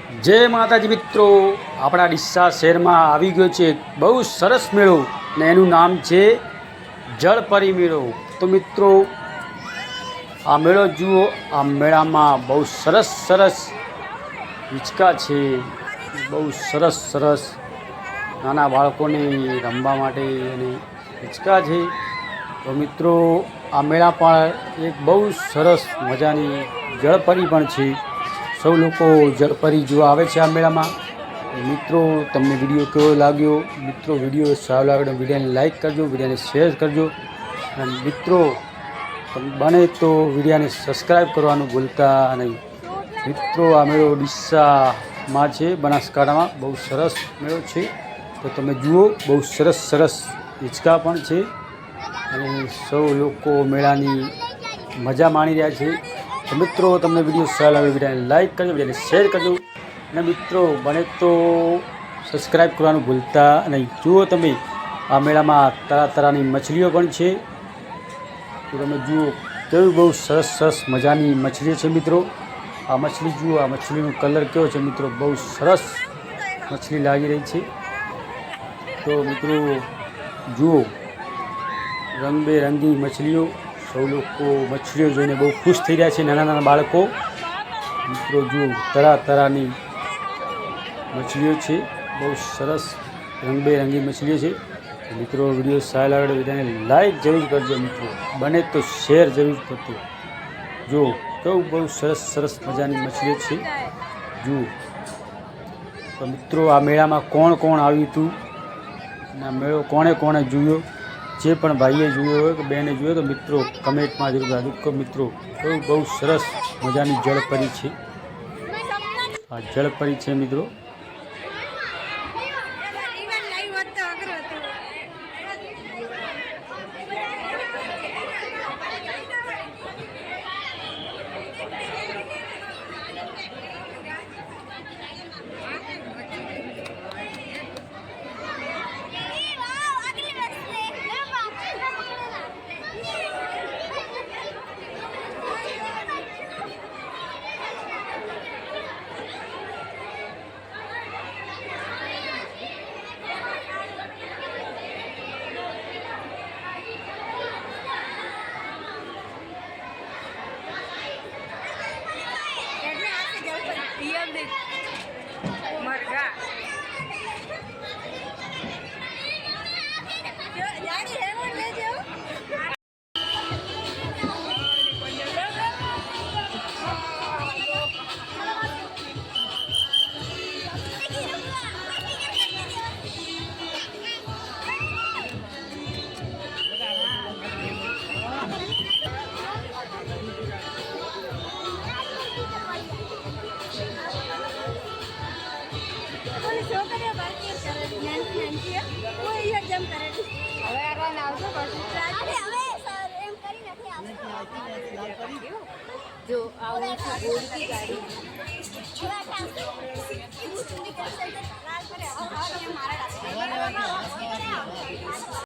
जय माताजी मित्रों, अपना ડીસા शहर में આવી ગયો છે બહુ સરસ મેળો ને એનું નામ છે જળપરી મેળો। તો મિત્રો આ મેળો જુઓ, આ મેળામાં બહુ સરસ સરસ હિંચકા છે, બહુ સરસ સરસ નાના બાળકોને રમવા માટે અને હિંચકા છે। તો મિત્રો આ મેળા પણ એક બહુ સરસ મજાની જળપરી પણ છે। સૌ લોકો જળપરી જોવા આવે છે આ મેળામાં। મિત્રો તમને વિડીયો કેવો લાગ્યો? મિત્રો વિડીયો સારો લાગે તો વિડીયોને લાઈક કરજો, વિડીયોને શેર કરજો અને મિત્રો બને તો વિડીયોને સબસ્ક્રાઈબ કરવાનું ભૂલતા નહીં। મિત્રો આ મેળો ડીસામાં છે, બનાસકાંઠામાં બહુ સરસ મેળો છે। તો તમે જુઓ, બહુ સરસ સરસ હિંચકા પણ છે અને સૌ લોકો મેળાની મજા માણી રહ્યા છે। તો મિત્રો તમને વિડીયો સારો લાગે વિડીયોને લાઈક કરજો, વિડીયોને શેર કરજો અને મિત્રો બને તો સબસ્ક્રાઈબ કરવાનું ભૂલતા નહીં। જુઓ તમે આ મેળામાં તરાની મછલીઓ પણ છે। તો તમે જુઓ કેવી બહુ સરસ સરસ મજાની મછલીઓ છે। મિત્રો આ મછલી જુઓ, આ મછલીનો કલર કેવો છે મિત્રો, બહુ સરસ મછલી લાગી રહી છે। તો મિત્રો જુઓ રંગબેરંગી મછલીઓ, સૌ લોકો મછલીઓ જોઈને બહુ ખુશ થઈ રહ્યા છે, નાના નાના બાળકો। મિત્રો જુઓ તરાની મછલીઓ છે, બહુ સરસ રંગબેરંગી મછલીઓ છે। મિત્રો વિડીયો સારો લાગે તો વિડીયોને લાઈક જરૂર કરજો, મિત્રો બને તો શેર જરૂર કરજો। જુઓ કેવું બહુ સરસ સરસ મજાની મછલીઓ છે જુઓ। તો મિત્રો આ મેળામાં કોણ કોણ આવ્યું હતું અને આ મેળો કોણે કોણે જોયો? જે પણ ભાઈએ જોયો હોય કે બહેને જોયો તો મિત્રો કમેન્ટમાં જરૂર આપજો। મિત્રો કેવું બહુ સરસ મજાની જળપરી છે, આ જળપરી છે મિત્રો। जो आવું છે ગોળકી ગાડી